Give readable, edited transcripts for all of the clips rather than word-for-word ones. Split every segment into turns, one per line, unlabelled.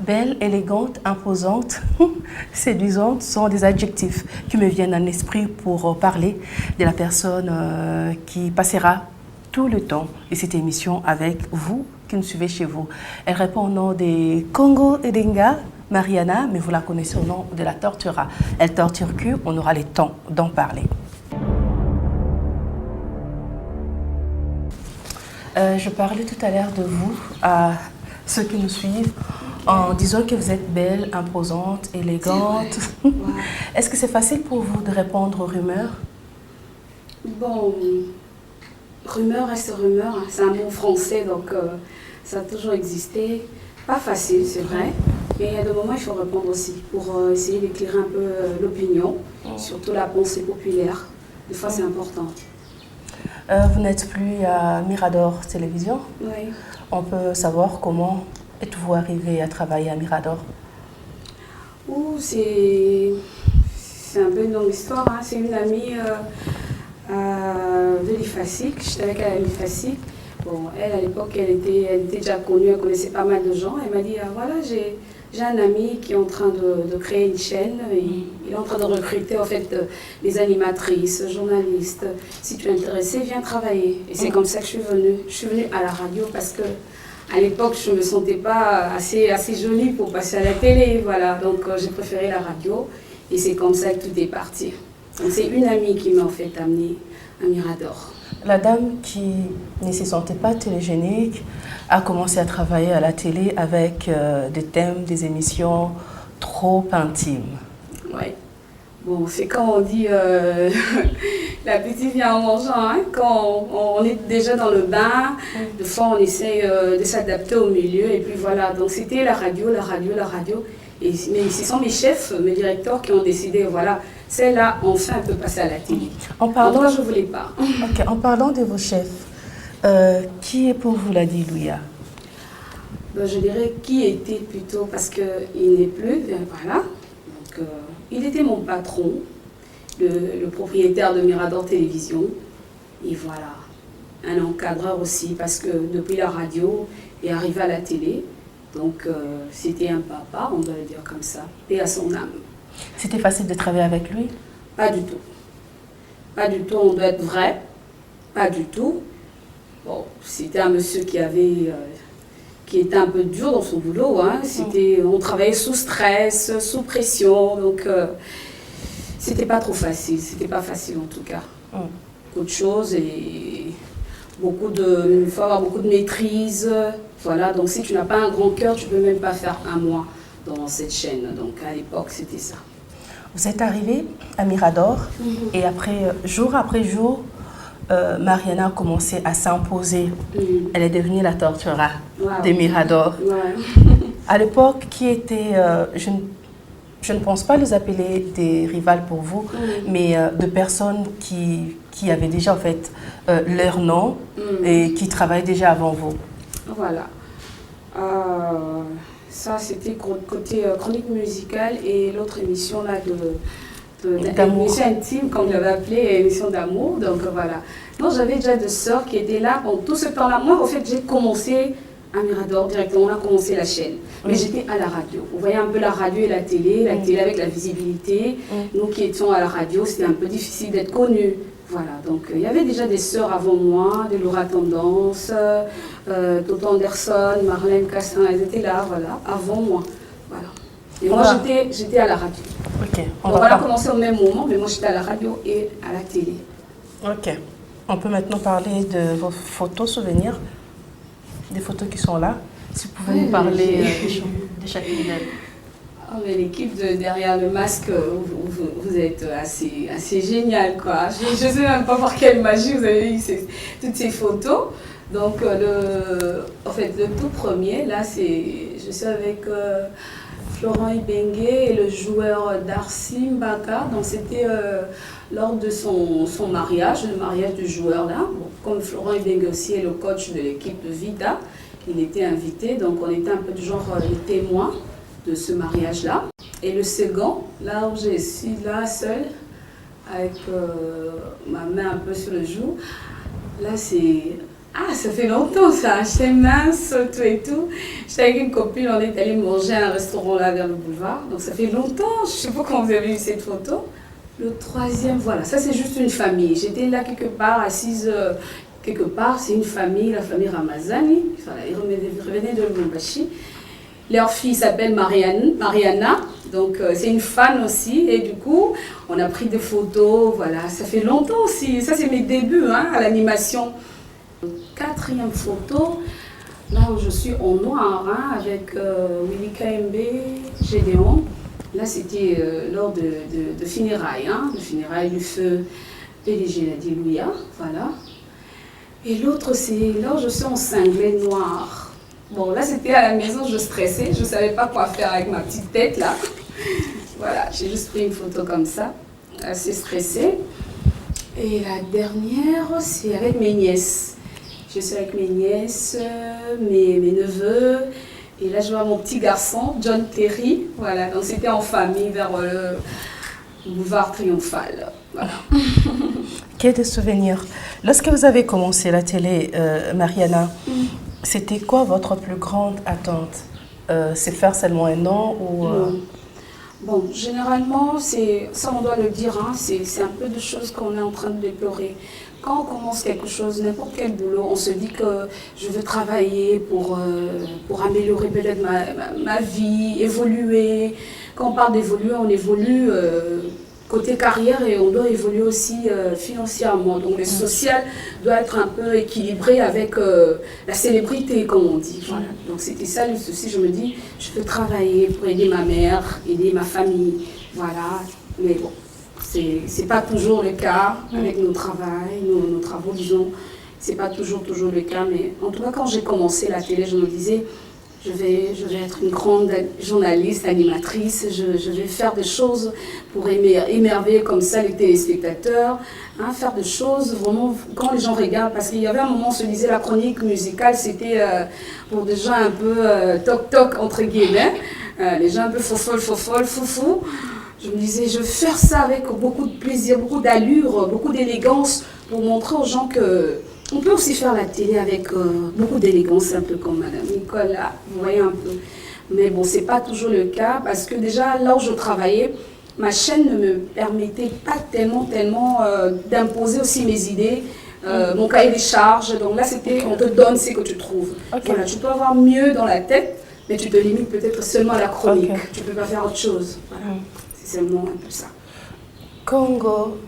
Belle, élégante, imposante, séduisante sont des adjectifs qui me viennent à l'esprit pour parler de la personne qui passera tout le temps de cette émission avec vous qui nous suivez chez vous. Elle répond au nom des Congo Edenga, Mariana, mais vous la connaissez au nom de la Tortura. Elle torture que on aura le temps d'en parler. Je parlais tout à l'heure de vous à ceux qui nous suivent en disant que vous êtes belle, imposante, élégante.
Wow.
Est-ce que c'est facile pour vous de répondre aux rumeurs?
Bon, rumeur reste rumeur, hein. C'est un mot français, donc ça a toujours existé. Pas facile, c'est vrai, mais il y a des moments il faut répondre aussi pour essayer d'éclairer un peu l'opinion, surtout la pensée populaire. Des fois, c'est important.
Vous n'êtes plus à Mirador Télévision.
Oui.
On peut savoir comment êtes-vous arrivé à travailler à Mirador?
C'est un peu une longue histoire, hein. C'est une amie de l'IFASIC. J'étais avec elle à l'IFASIC. Bon, elle, à l'époque, elle était déjà connue, elle connaissait pas mal de gens. Elle m'a dit, voilà, j'ai un ami qui est en train de créer une chaîne. Il est en train de recruter, en fait, des animatrices, journalistes. Si tu es intéressée, viens travailler. Et c'est comme ça que je suis venue. Je suis venue à la radio parce que à l'époque, je ne me sentais pas assez jolie pour passer à la télé. Voilà. Donc, j'ai préféré la radio. Et c'est comme ça que tout est parti. C'est une amie qui m'a en fait amenée à Mirador.
La dame qui ne se sentait pas télégénique a commencé à travailler à la télé avec des thèmes, des émissions trop intimes.
Oui. Bon, c'est comme on dit, la petite vient en mangeant. Hein. Quand on est déjà dans le bain, de fois on essaie de s'adapter au milieu. Et puis voilà, donc c'était la radio. Et ce sont mes chefs, mes directeurs qui ont décidé, voilà, celle-là, enfin, elle peut passer à la télé. En parlant, je ne voulais pas.
Okay. En parlant de vos chefs, qui est pour vous Lady Louia?
Ben, je dirais qui était plutôt, parce qu'il n'est plus, voilà. Donc, il était mon patron, le propriétaire de Mirador Télévision. Et voilà, un encadreur aussi, parce que depuis la radio, il est arrivé à la télé. Donc, c'était un papa, on doit le dire comme ça, et à son âme.
C'était facile de travailler avec lui?
Pas du tout. Pas du tout, on doit être vrai. Pas du tout. Bon, c'était un monsieur qui était un peu dur dans son boulot. Hein. On travaillait sous stress, sous pression, donc c'était pas trop facile. C'était pas facile en tout cas. Beaucoup de choses et il faut avoir beaucoup de maîtrise. Voilà, donc si tu n'as pas un grand cœur, tu ne peux même pas faire un mois dans cette chaîne. Donc à l'époque, c'était ça.
Vous êtes arrivé à Mirador et jour après jour, Mariana a commencé à s'imposer. Elle est devenue la Tortura de Mirador.
Ouais.
À l'époque, qui était, je ne pense pas les appeler des rivales pour vous, mais de personnes qui avaient déjà en fait leur nom et qui travaillaient déjà avant vous.
Voilà. Ça, c'était côté chronique musicale et l'autre émission là émission intime, comme je l'avais appelé, émission d'amour. Donc voilà. Non, j'avais déjà deux sœurs qui étaient là pendant tout ce temps-là. Moi, en fait, j'ai commencé à Mirador directement. On a commencé la chaîne. Mais j'étais à la radio. Vous voyez un peu la radio et la télé avec la visibilité. Nous qui étions à la radio, c'était un peu difficile d'être connus. Voilà, donc il y avait déjà des sœurs avant moi, des Laura Tendance, Toto Anderson, Marlène Cassin, elles étaient là, voilà, avant moi. Voilà. Et moi j'étais à la radio.
Okay.
Donc on a commencé au même moment, mais moi j'étais à la radio et à la télé.
Ok. On peut maintenant parler de vos photos souvenirs, des photos qui sont là. Si vous pouvez nous parler de chacune d'elles.
Oh, mais l'équipe derrière le masque, vous êtes assez génial, quoi. Je ne sais même pas par quelle magie vous avez eu toutes ces photos. Donc, en fait, le tout premier, là, je suis avec Florent Ibenge et le joueur Darcy Mbaka. Donc, c'était lors de son mariage, le mariage du joueur, là. Bon, comme Florent Ibenge aussi est le coach de l'équipe de Vida, il était invité. Donc, on était un peu du genre les témoins de ce mariage-là. Et le second, là où je suis là seule, avec ma main un peu sur le joue, là c'est Ah, ça fait longtemps ça, j'étais mince, tout et tout. J'étais avec une copine, on est allé manger à un restaurant là vers le boulevard. Donc ça fait longtemps, je sais pas comment vous avez vu cette photo. Le troisième, voilà, ça c'est juste une famille. J'étais là quelque part, assise quelque part, c'est une famille, la famille Ramazani. Voilà, ils revenaient de Lubumbashi. Leur fille s'appelle Mariana, donc c'est une fan aussi. Et du coup, on a pris des photos, voilà, ça fait longtemps aussi. Ça c'est mes débuts hein, à l'animation. Quatrième photo, là où je suis en noir hein, avec Willy KMB, Gédéon. Là c'était lors de funérailles, hein, de funérailles du feu PDG Nadilouia, voilà. Et l'autre c'est là où je suis en cinglet noir. Bon là c'était à la maison, je stressais, je ne savais pas quoi faire avec ma petite tête là. Voilà, j'ai juste pris une photo comme ça, assez stressée. Et la dernière c'est avec mes nièces. Je suis avec mes nièces, mes neveux, et là je vois mon petit garçon, John Terry, voilà, donc c'était en famille vers le boulevard Triomphal, voilà.
Quel souvenir. Lorsque vous avez commencé la télé, Mariana, c'était quoi votre plus grande attente? C'est faire seulement un an ou...
Bon, généralement, ça on doit le dire, hein, c'est un peu de choses qu'on est en train de déplorer. Quand on commence quelque chose, n'importe quel boulot, on se dit que je veux travailler pour améliorer peut-être ma vie, évoluer. Quand on parle d'évoluer, on évolue côté carrière et on doit évoluer aussi financièrement. Donc le social doit être un peu équilibré avec la célébrité, comme on dit. Voilà. Donc c'était ça le souci, je me dis, je veux travailler pour aider ma mère, aider ma famille. Voilà, mais bon. C'est pas toujours le cas avec nos travaux, disons. C'est pas toujours le cas, mais en tout cas, quand j'ai commencé la télé, je me disais, je vais être une grande journaliste, animatrice, je vais faire des choses pour émerveiller comme ça les téléspectateurs, hein, faire des choses vraiment quand les gens regardent, parce qu'il y avait un moment, on se disait la chronique musicale, c'était pour des gens un peu toc-toc, entre guillemets, les gens un peu fofolles, foufou. Je me disais, je veux faire ça avec beaucoup de plaisir, beaucoup d'allure, beaucoup d'élégance, pour montrer aux gens qu'on peut aussi faire la télé avec beaucoup d'élégance, un peu comme Madame Nicole, là, vous voyez un peu. Mais bon, c'est pas toujours le cas, parce que déjà, là où je travaillais, ma chaîne ne me permettait pas tellement d'imposer aussi mes idées, mon cahier des charges. Donc là, c'était, on te donne ce que tu trouves. Okay. Voilà, tu peux avoir mieux dans la tête, mais tu te limites peut-être seulement à la chronique. Okay. Tu ne peux pas faire autre chose. Voilà. C'est seulement un peu ça.
Congo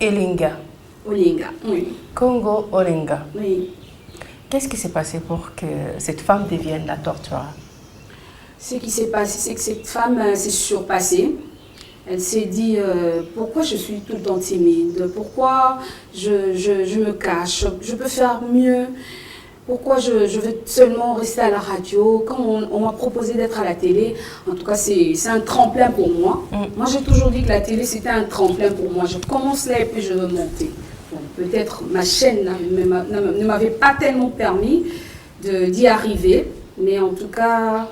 Olinga.
Olinga, oui.
Congo Olinga.
Oui.
Qu'est-ce qui s'est passé pour que cette femme devienne la Tortura?
Ce qui s'est passé, c'est que cette femme s'est surpassée. Elle s'est dit, pourquoi je suis tout le temps timide? Pourquoi je me cache? Je peux faire mieux. Pourquoi je veux seulement rester à la radio? Quand on m'a proposé d'être à la télé, en tout cas, c'est un tremplin pour moi. Moi, j'ai toujours dit que la télé, c'était un tremplin pour moi. Je commence là et puis je veux monter. Bon, peut-être ma chaîne ne m'avait pas tellement permis d'y arriver. Mais en tout cas,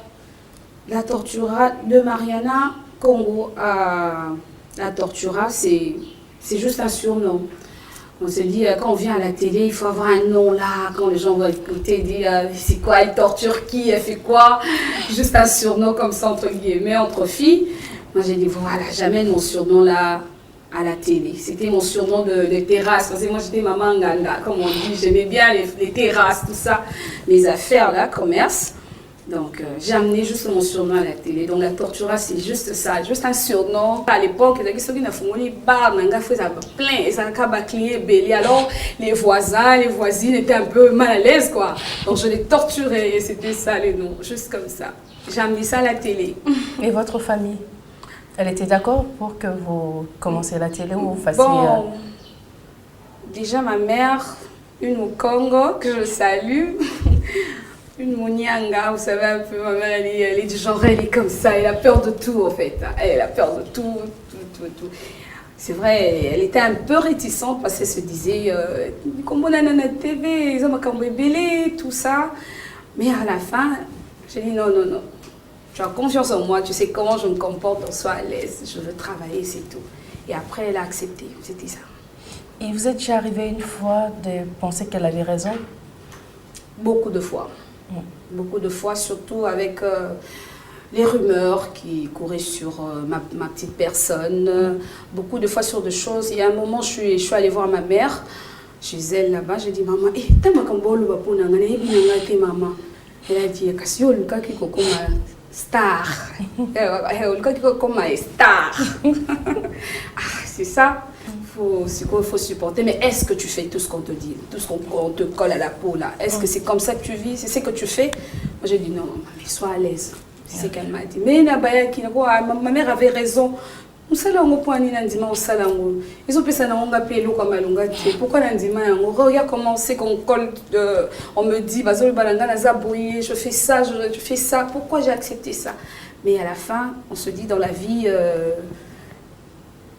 la Tortura de Mariana, Congo à la Tortura, c'est juste un surnom. On se dit, quand on vient à la télé, il faut avoir un nom là, quand les gens vont écouter, dire c'est quoi, elle torture qui, elle fait quoi, juste un surnom comme ça, entre guillemets, entre filles. Moi j'ai dit, voilà, j'amène mon surnom là à la télé. C'était mon surnom de terrasse, parce que moi j'étais maman nganga, comme on dit, j'aimais bien les terrasses, tout ça, les affaires là, commerce. Donc j'ai amené juste mon surnom à la télé. Donc la Tortura, c'est juste ça, juste un surnom. À l'époque, il y avait ceux qui n'ont pas plein et ça a clié belé. Alors les voisins, les voisines étaient un peu mal à l'aise quoi. Donc je les torturais et c'était ça les noms, juste comme ça. J'ai amené ça à la télé.
Et votre famille, elle était d'accord pour que vous commenciez la télé ou vous fassiez...
Bon, déjà ma mère, une au Congo, que je salue. Une monianga, vous savez un peu, ma mère elle est du genre, elle est comme ça, elle a peur de tout en fait. Elle a peur de tout. C'est vrai, elle était un peu réticente parce qu'elle se disait, comme on a dans notre TV, ils ont belé, tout ça. Mais à la fin, j'ai dit non. Tu as confiance en moi, tu sais comment je me comporte, on soit à l'aise, je veux travailler, c'est tout. Et après, elle a accepté, c'était ça.
Et vous êtes déjà arrivé une fois de penser qu'elle avait raison?
Beaucoup de fois. Beaucoup de fois, surtout avec les rumeurs qui couraient sur ma petite personne. Beaucoup de fois sur des choses. Il y a un moment, je suis allée voir ma mère. Chez elle là-bas, j'ai dit, maman, t'as ma kambolo bapuna, maman. Elle a dit, Cassio, le cas qui comme star. Le cas qui comme star. C'est ça. Il faut supporter. Mais est-ce que tu fais tout ce qu'on te dit, tout ce qu'on te colle à la peau là? Est-ce que c'est comme ça que tu vis? C'est ce que tu fais? Moi, j'ai dit non, mais sois à l'aise. C'est ce qu'elle m'a dit. Mais ma mère avait raison. Ils ont pensé pourquoi regarde comment c'est qu'on colle, on me dit je fais ça, je fais ça, pourquoi j'ai accepté ça? Mais à la fin, on se dit dans la vie,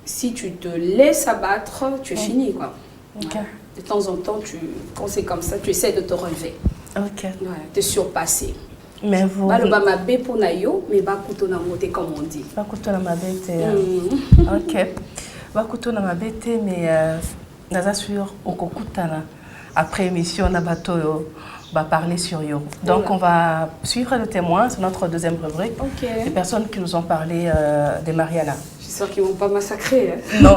si tu te laisses abattre, tu es fini quoi. Okay. De temps en temps, quand c'est comme ça, tu essaies de te relever, te surpasser.
Mais vous...
le bamabe pour nayo, mais bakuto na moté comme on dit.
Bakuto na mabete. Ok. Bakuto na mabete, mais naza sur okokutana. Après émission, na bato va parler sur yo. Donc on va suivre le témoin, c'est notre deuxième rubrique. Les personnes qui nous ont parlé de Mariana.
Je suis sûre qu'ils ne vont pas massacrer. Hein.
Non.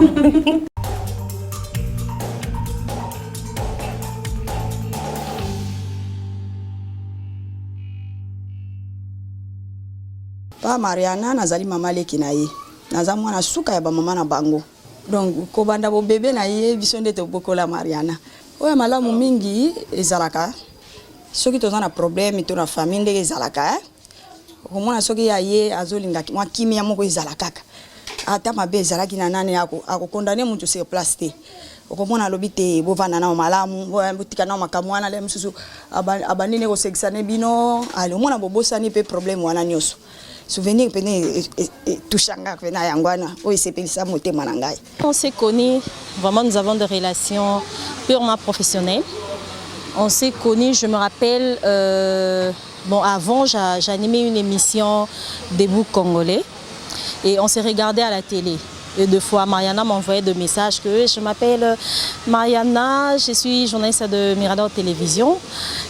Pa Mariana nazali mama leki na ye. Naza mwana suka ya ba mama na bango. Donc ko banda bo bébé na ye biso ndete bokola Mariana. Oya malamu mingi ezalaka. Soki toza na problème to na famille ndenge ezalaka. Ko mwana soki ya ye azolinga mwa kimia moko ezalaka. Ata mabe ezalaki na nani ako condamner mutu sur place te. Okomona lobi te bovana na malamu botika na makamwana le msusu abanine ko sexane bino ale mona bobosani pe problème wana nyoso. Souvenir pene touchanga pena yangwana o isepelisa motema na ngai.
On s'est connus, vraiment nous avons des relations purement professionnelles. On s'est connus, je me rappelle bon avant j'animais une émission des boucs congolais et on s'est regardé à la télé. Et deux fois, Mariana m'envoyait des messages que je m'appelle Mariana, je suis journaliste de Mirador Télévision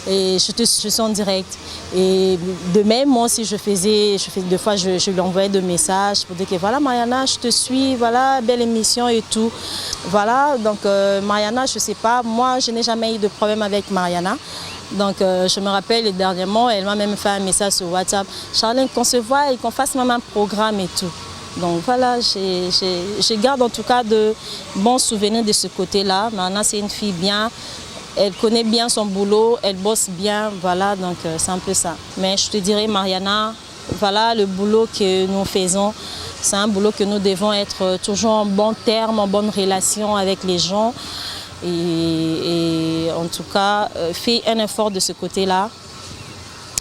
et je suis en direct. Et de même, moi aussi, deux fois, je lui envoyais des messages pour dire que voilà, Mariana, je te suis, voilà, belle émission et tout. Voilà, donc Mariana, je ne sais pas, moi, je n'ai jamais eu de problème avec Mariana. Donc je me rappelle dernièrement, elle m'a même fait un message sur WhatsApp. Charlène, qu'on se voit et qu'on fasse même un programme et tout. Donc voilà, je garde en tout cas de bons souvenirs de ce côté-là. Mariana, c'est une fille bien, elle connaît bien son boulot, elle bosse bien, voilà, donc c'est un peu ça. Mais je te dirais, Mariana, voilà le boulot que nous faisons, c'est un boulot que nous devons être toujours en bon terme, en bonne relation avec les gens. Et en tout cas, fais un effort de ce côté-là,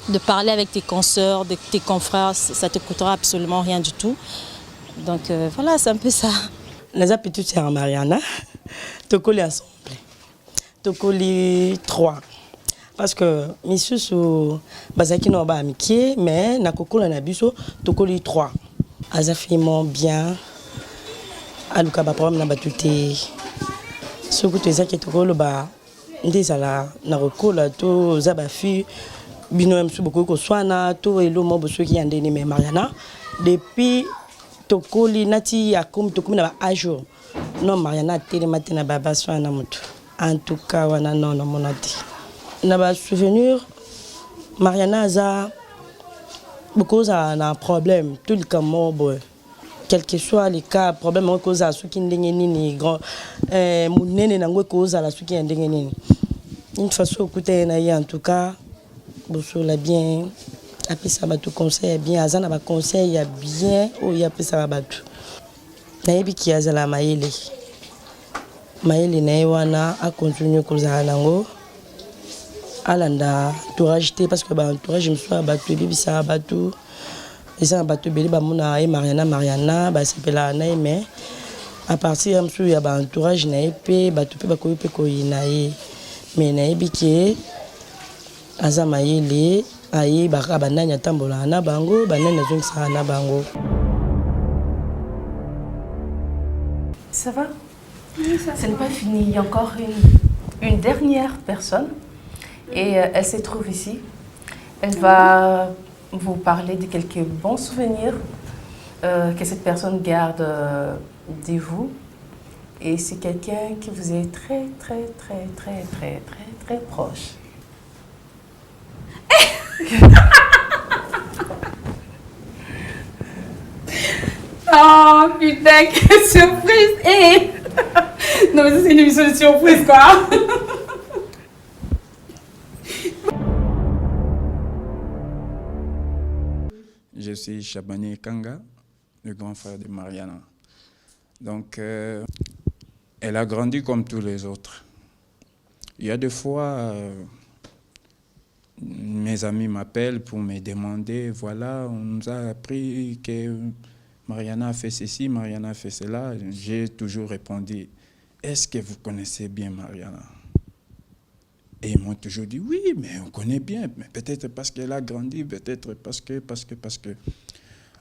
de parler avec tes consoeurs, tes confrères, ça ne te coûtera absolument rien du tout. Donc voilà, c'est un peu ça.
Les petites sœurs Mariana, tokoli ensemble. Tokoli 3. Parce que monsieur sou bazaki no ba amitié, mais na kokola na biso tokoli 3. Azafiment bien. Aluka ba problème na batuté. Soko to ezaki tokolo ba ndezala na kokola to za ba fi bino msu beaucoup ko swana to elo mo boso ki andeni mais Mariana depuis tokoli nati ya comme tokumi na ba ajour non Mariana télé matin na baba swana mutu en tout cas wana non non monati na ba souvenir Mariana za beaucoup za na problème tout le comment boy quel que soit les cas problème on cause à ceux qui ndenge nini grand munene na ngwe cause à la ceux qui ndenge nini une façon écouter na en tout cas boso la bien après ça va tout conseil bien azana ba conseil ya bien ou ya après ça va tout na yebi ki azala maele na wana a continuer kozala nango alanda tout rajouter parce que ba entourage me soit battu bibi ça battu et ça battu beli ba mona et Mariana ba sepela na mais à partir de il y a ba entourage na epé battu pe ba ko epé ko inae mais na yebi ki azama yele aye baka bananya tambola na bango bananya zongisa na bango.
Ça va? Oui, ça. Ce n'est pas fini, il y a encore une dernière personne Et elle se trouve ici. Elle va vous parler de quelques bons souvenirs que cette personne garde de vous. Et c'est quelqu'un qui vous est très, très, très, très, très, très, très proche.
Oh putain, quelle surprise! Hey. Non mais ça c'est une émission de surprise quoi!
Je suis Chabani Kanga, le grand frère de Mariana. Donc, elle a grandi comme tous les autres. Il y a des fois, mes amis m'appellent pour me demander, voilà, on nous a appris que Mariana a fait ceci, Mariana a fait cela. J'ai toujours répondu, est-ce que vous connaissez bien Mariana? Et ils m'ont toujours dit, oui, mais on connaît bien, mais peut-être parce qu'elle a grandi, peut-être parce que.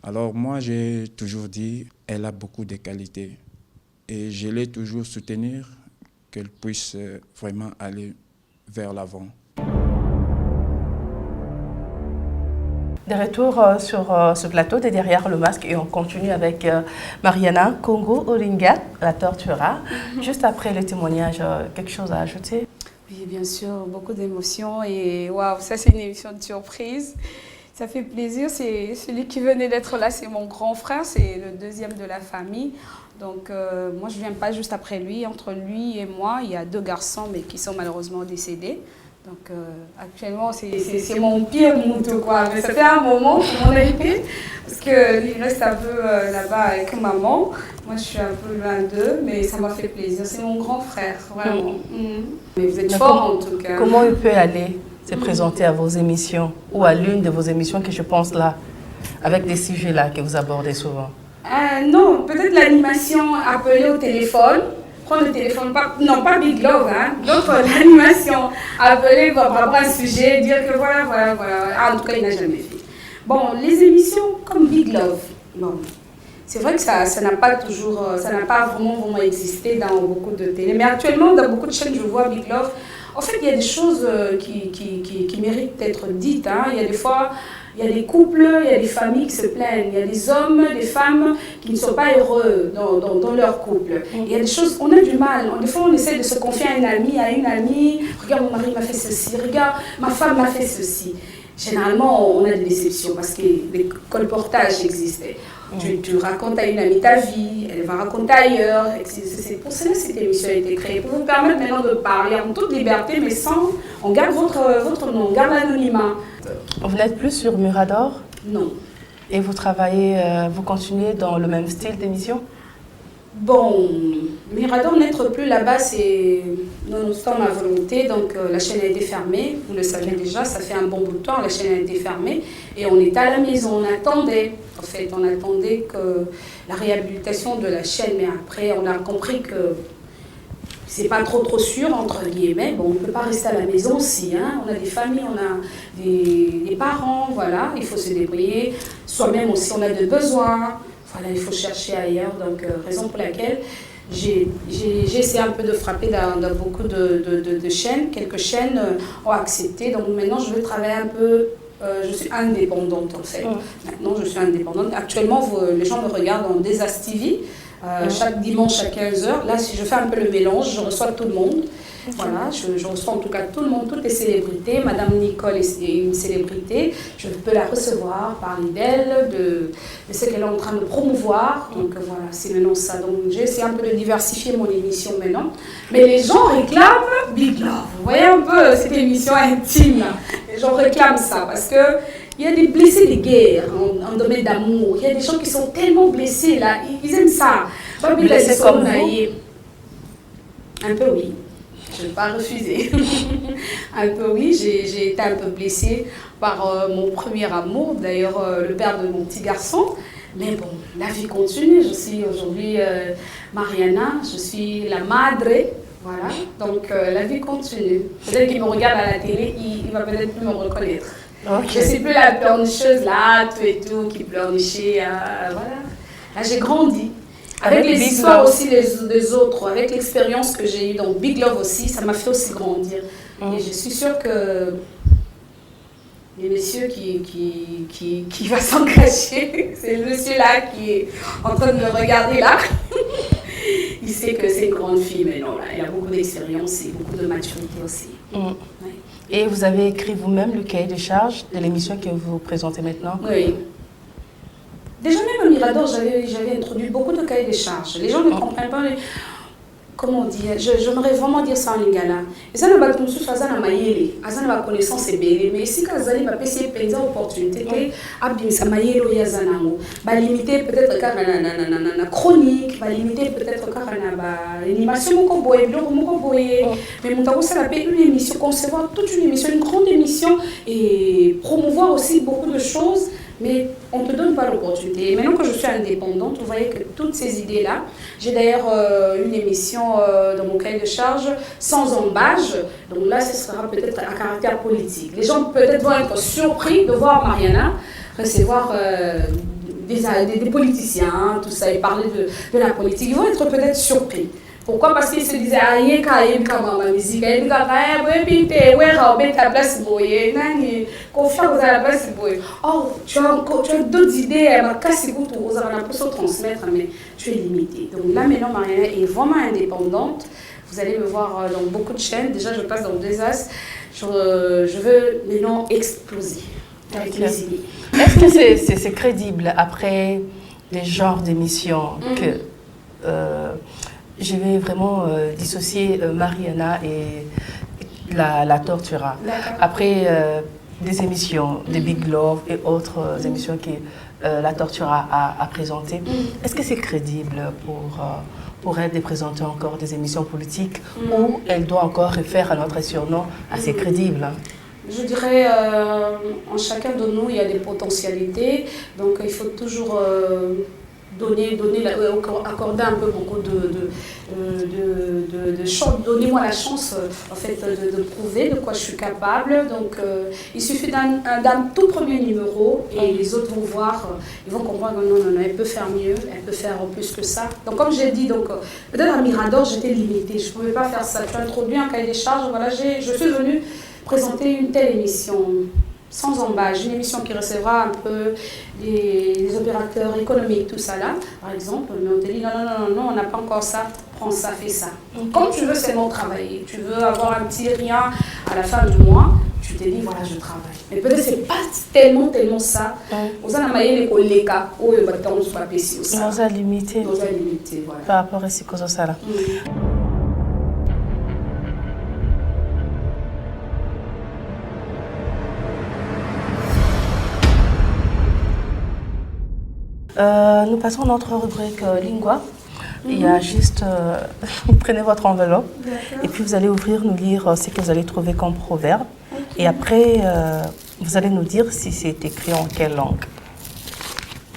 Alors moi, j'ai toujours dit, elle a beaucoup de qualités. Et je l'ai toujours soutenir qu'elle puisse vraiment aller vers l'avant.
De retour sur ce plateau de Derrière le masque et on continue avec Mariana Congo Olinga, la Tortura. Juste après le témoignage, quelque chose à ajouter?
Oui, bien sûr, beaucoup d'émotions et waouh, ça c'est une émission de surprise. Ça fait plaisir, c'est celui qui venait d'être là, c'est mon grand frère, c'est le deuxième de la famille. Donc moi je ne viens pas juste après lui, entre lui et moi, il y a 2 garçons mais qui sont malheureusement décédés. Donc actuellement c'est mon pire mouton quoi, mais ça fait un moment que mon été, parce qu'il reste un peu là-bas avec maman. Moi je suis un peu loin d'eux, mais ça m'a fait plaisir, c'est mon grand frère, vraiment. Mais vous êtes fort en tout cas.
Comment il peut aller se présenter à vos émissions ou à l'une de vos émissions que je pense là, avec des sujets là que vous abordez souvent?
Non, peut-être l'animation appelée au téléphone. Prendre le téléphone, non pas Big Love, hein, donc l'animation, appeler par rapport à un sujet, dire que voilà. En tout cas, il n'a jamais fait. Bon, les émissions comme Big Love, bon, c'est vrai que ça n'a pas toujours, ça n'a pas vraiment existé dans beaucoup de télé. Mais actuellement, dans beaucoup de chaînes, je vois Big Love. En fait, il y a des choses qui méritent d'être dites. Hein. Il y a des fois, il y a des couples, il y a des familles qui se plaignent. Il y a des hommes, des femmes qui ne sont pas heureux dans leur couple. Il y a des choses, on a du mal. Des fois, on essaie de se confier à une amie. Regarde, mon mari m'a fait ceci. Regarde, ma femme m'a fait ceci. Généralement, on a des déceptions parce que des colportages existaient. Tu racontes à une amie ta vie, elle va raconter ailleurs. C'est pour cela que cette émission a été créée, pour vous permettre maintenant de parler en toute liberté, mais sans... On garde votre nom, on garde l'anonymat.
Vous n'êtes plus sur Mirador?
Non.
Et vous travaillez, vous continuez dans le même style d'émission?
Bon, Mirador n'être plus là-bas, c'est non-obstant ma volonté. Donc la chaîne a été fermée, vous le savez déjà, ça fait un bon bout de temps, la chaîne a été fermée. Et on était à la maison, on attendait. En fait, on attendait que la réhabilitation de la chaîne, mais après on a compris que c'est pas trop sûr, entre guillemets. Bon, on ne peut pas rester à la maison aussi, hein. On a des familles, on a des parents, voilà, il faut se débrouiller. Soi-même aussi, on a des besoins. Voilà, il faut chercher ailleurs, donc raison pour laquelle j'ai essayé un peu de frapper dans beaucoup de chaînes. Quelques chaînes ont accepté, donc maintenant je veux travailler un peu, je suis indépendante en fait. Maintenant je suis indépendante. Actuellement, les gens me regardent en Désastre TV, chaque dimanche à 15h. Là, si je fais un peu le mélange, je reçois tout le monde. Voilà, je reçois en tout cas tout le monde, toutes les célébrités. Madame Nicole est une célébrité. Je peux la recevoir, parler d'elle, de ce qu'elle est en train de promouvoir. Donc voilà, c'est maintenant ça. Donc j'ai essayé un peu de diversifier mon émission maintenant. Mais les gens réclament Big Love. Vous voyez un peu cette émission intime là. Les gens réclament ça parce que il y a des blessés de guerre en domaine d'amour. Il y a des gens qui sont tellement blessés là. Ils aiment ça.
Blessés comme vous?
Un peu oui. Je ne vais pas refuser. Un peu oui, j'ai été un peu blessée par mon premier amour, d'ailleurs le père de mon petit garçon. Mais bon, la vie continue. Je suis aujourd'hui Mariana, je suis la madre. Voilà, donc la vie continue. Peut-être qu'il me regarde à la télé, il va peut-être plus me reconnaître. Okay. Je ne suis plus la pleurnicheuse là, tout et tout, qui pleurnichait. Voilà. Là, j'ai grandi. Avec les histoires aussi des autres, avec l'expérience que j'ai eue dans Big Love aussi, ça m'a fait aussi grandir. Et je suis sûre que le monsieur qui va s'engager, c'est le monsieur là qui est en train de me regarder là. Il sait que c'est une grande fille, mais non, là, il a beaucoup d'expérience et beaucoup de maturité aussi. Ouais.
Et vous avez écrit vous-même le cahier de charge de l'émission que vous présentez maintenant?
Oui. Déjà même au Mirador, j'avais introduit beaucoup de cahiers de charges. Les gens ne comprennent pas. Comment dire, j'aimerais vraiment dire ça en lingala. Et ça, nous avons tous fait mayele, ça nous avons connaissance et belle. Mais si quand vous va passer une opportunité, abim ça mayele ou yazanango, va limiter peut-être car na chronique, va limiter peut-être car na animation mon comboé, blog mon comboé. Mais mon ça la une émission, concevoir toute une émission, une grande émission et promouvoir aussi beaucoup de choses. Mais on ne te donne pas l'opportunité. Et maintenant que je suis indépendante, vous voyez que toutes ces idées-là, j'ai d'ailleurs une émission dans mon cahier de charge sans embâche. Donc là, ce sera peut-être à caractère politique. Les gens peut-être vont être surpris de voir Mariana recevoir des politiciens, tout ça, et parler de la politique. Ils vont être peut-être surpris. Pourquoi? Parce qu'ils se disaient, ah, il y a ma musique, il y a ta place, confiance à la place. Oh, tu as d'autres idées, vous avez l'impression de transmettre, mais tu es limité. Donc là, maintenant, Mariana est vraiment indépendante. Vous allez me voir dans beaucoup de chaînes. Déjà, je passe dans des as. Je veux maintenant exploser avec mes idées.
Est-ce que c'est crédible après les genres d'émissions que je vais vraiment dissocier Mariana et la Tortura. Après des émissions, des Big Love et autres émissions que la Tortura a présentées, est-ce que c'est crédible pour elle de présenter encore des émissions politiques ou elle doit encore refaire un autre surnom assez crédible?
Je dirais, en chacun de nous, il y a des potentialités, donc il faut toujours accorder un peu beaucoup de chance, donnez-moi la chance en fait de prouver de quoi je suis capable. Donc il suffit d'un tout premier numéro et les autres vont voir, ils vont comprendre que non, elle peut faire mieux, elle peut faire plus que ça. Donc comme j'ai dit, peut-être à Mirador j'étais limitée, je ne pouvais pas faire ça. Tu as introduit un cahier des charges, voilà, je suis venue présenter une telle émission. Sans embâche, une émission qui recevra un peu les opérateurs économiques, tout ça là, par exemple. Mais on te dit non, on n'a pas encore ça, prends ça, fais ça. Comme tu veux seulement travailler, tu veux avoir un petit rien à la fin du mois, tu te dis voilà, je travaille. Mais peut-être que ce n'est pas tellement ça. On a les collègues, on
a limité.
Voilà.
Par rapport à ces choses-là. Nous passons à notre rubrique Lingua. Il y a juste, prenez votre enveloppe et puis vous allez ouvrir, nous lire ce que vous allez trouver comme proverbe. Et après, vous allez nous dire si c'est écrit en quelle langue.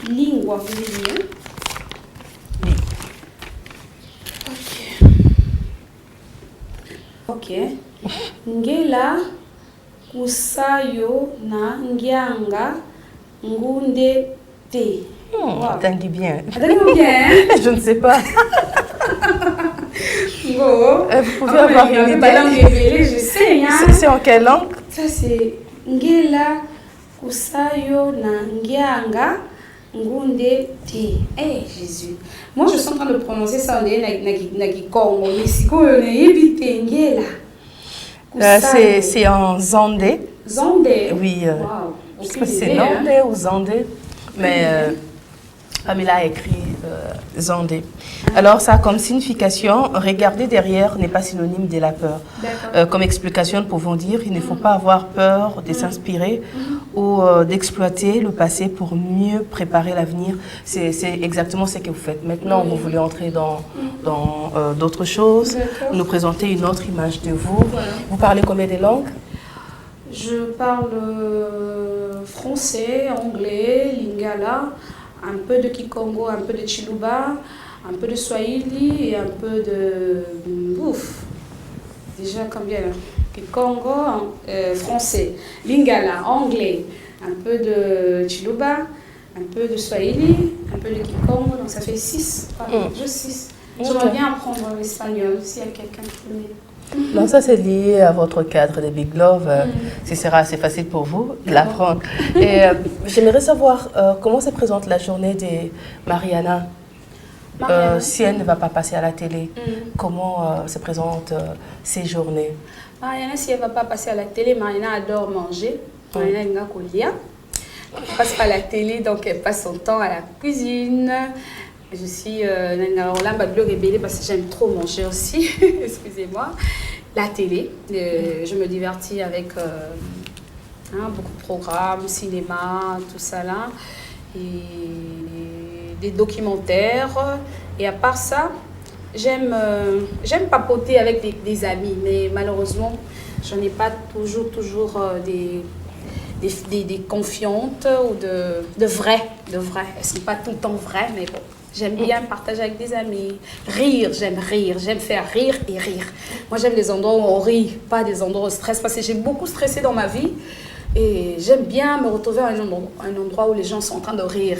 Lingua, vous voulez dire? Ok. Ngela kusayo na ngianga ngunde te.
Wow. T'as bien.
Bien.
Je ne sais pas.
Bon.
Vous pouvez avoir une
idée. Je sais. Hein.
C'est en quelle langue?
Ça c'est Ngela kusayo na ngianga ngunde te. Eh Jésus. Moi je suis en train de prononcer ça na Kikongo. Mais c'est quoi Ngela.
C'est en Zandé.
Zandé?
Oui.
Wow.
Je ne sais pas si c'est Zandé ou Zandé. Mais Pamela a écrit Zandé. Alors ça a comme signification, regarder derrière n'est pas synonyme de la peur. Comme explication, nous pouvons dire il ne faut pas avoir peur de s'inspirer ou d'exploiter le passé pour mieux préparer l'avenir. C'est exactement ce que vous faites. Maintenant, vous voulez entrer dans d'autres choses, nous présenter une autre image de vous. Vous parlez combien de langues?
Je parle français, anglais, lingala, un peu de Kikongo, un peu de Chiluba, un peu de Swahili et un peu de... Ouf. Déjà combien? Kikongo, français, lingala, anglais, un peu de Chiluba, un peu de Swahili, un peu de Kikongo, donc ça fait 6. Juste 6. J'aimerais bien apprendre l'espagnol, s'il y a quelqu'un qui peut m'aider.
Non, ça c'est lié à votre cadre de Big Love. Ce sera assez facile pour vous de l'apprendre. Et j'aimerais savoir comment se présente la journée de Mariana. Si elle ne va pas passer à la télé, comment se présentent ces journées?
Mariana, si elle ne va pas passer à la télé, Mariana adore manger. Mariana aime bien. Elle passe pas à la télé, donc elle passe son temps à la cuisine. Je suis rébellée parce que j'aime trop manger aussi. Excusez-moi. La télé, je me divertis avec beaucoup de programmes, cinéma, tout ça là. Et des documentaires. Et à part ça, j'aime papoter avec des amis, mais malheureusement, je n'ai pas toujours des confiantes ou de vraies. Elles ne sont pas tout le temps vraies, mais bon. J'aime bien partager avec des amis, j'aime faire rire et rire. Moi, j'aime les endroits où on rit, pas des endroits où on stresse, parce que j'ai beaucoup stressé dans ma vie et j'aime bien me retrouver à un endroit où les gens sont en train de rire.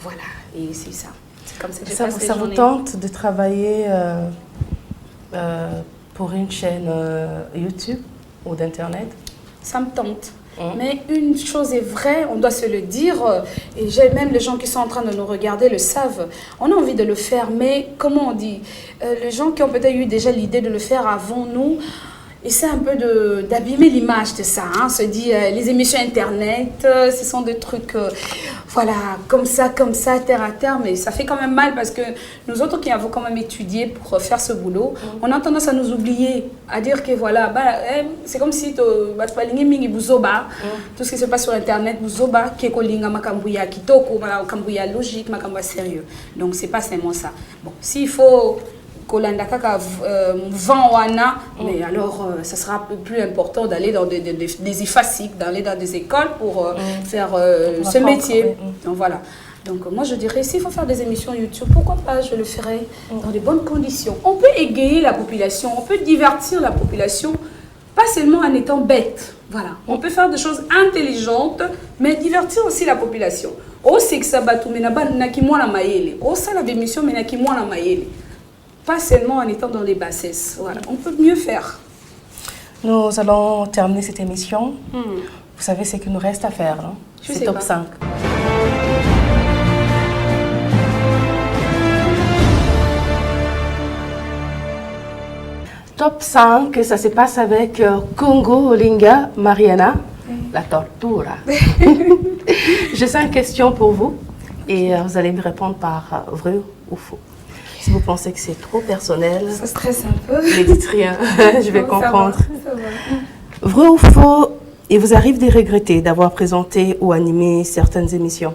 Voilà, et c'est ça. C'est comme ça que je passe les
Ça vous
journées.
tente de travailler pour une chaîne YouTube ou d'Internet?
Ça me tente. Mais une chose est vraie, on doit se le dire, et même les gens qui sont en train de nous regarder le savent. On a envie de le faire, mais comment on dit, les gens qui ont peut-être eu déjà l'idée de le faire avant nous, essaient un peu d'abîmer l'image de ça. Se dit, les émissions Internet, ce sont des trucs, voilà, comme ça, terre à terre, mais ça fait quand même mal parce que nous autres qui avons quand même étudié pour faire ce boulot, on a tendance à nous oublier, à dire que voilà, c'est comme si tout ce qui se passe sur Internet, logique, sérieux. Donc c'est pas seulement ça. Bon, s'il faut Kolanda kaka vent wana, mais alors ça sera plus important d'aller dans des IFASIC, d'aller dans des écoles pour faire ce métier. Donc voilà. Donc moi je dirais, s'il faut faire des émissions YouTube, pourquoi pas, je le ferai dans de bonnes conditions. On peut égayer la population, on peut divertir la population, pas seulement en étant bête. Voilà. On peut faire des choses intelligentes, mais divertir aussi la population. Oh c'est que ça batou, mais na maïele. Oh ça la démission, mais na maïele. Pas seulement en étant dans les bassesses. Voilà. On peut mieux faire.
Nous allons terminer cette émission. Vous savez ce qu'il nous reste à faire, non? C'est top 5. Top 5, ça se passe avec Congo Olinga Mariana, la tortura. J'ai 5 questions pour vous et vous allez me répondre par vrai ou faux. Si vous pensez que c'est trop personnel,
ça stresse un peu.
Ne dites rien, je vais comprendre.
Ça va.
Vrai ou faux, il vous arrive de regretter d'avoir présenté ou animé certaines émissions?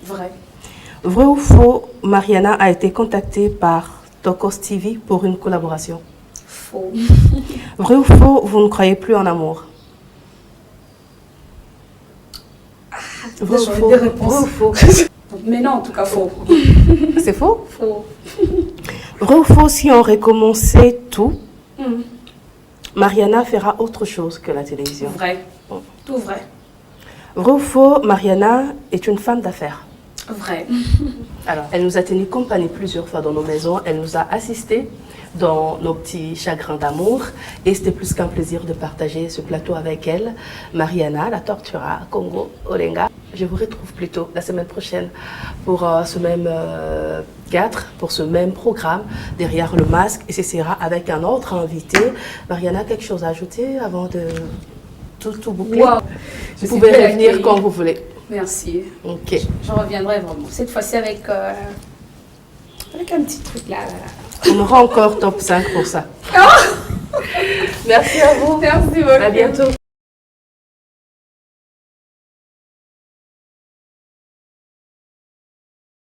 Vrai.
Vrai ou faux, Mariana a été contactée par Tokos TV pour une collaboration?
Faux.
Vrai ou faux, vous ne croyez plus en amour? Vrai ou faux? Vrai ou faux?
Mais non, en tout cas, faux.
C'est faux?
Faux.
Vrai ou faux, si on recommençait tout, Mariana fera autre chose que la télévision?
Vrai. Tout vrai.
Vrai ou faux, Mariana est une femme d'affaires?
Vrai.
Alors, elle nous a tenu compagnie plusieurs fois dans nos maisons, elle nous a assistés dans nos petits chagrins d'amour et c'était plus qu'un plaisir de partager ce plateau avec elle. Mariana, la tortura, Congo Olinga. Je vous retrouve plutôt la semaine prochaine pour ce même cadre, pour ce même programme, Derrière le masque, et ce sera avec un autre invité. Mariana, quelque chose à ajouter avant de tout boucler?
Wow.
Vous pouvez revenir quand vous voulez.
Merci.
Ok.
Je reviendrai vraiment. Cette fois-ci avec un petit truc là.
On aura encore top 5 pour ça. Merci à vous.
Merci beaucoup.
À bientôt.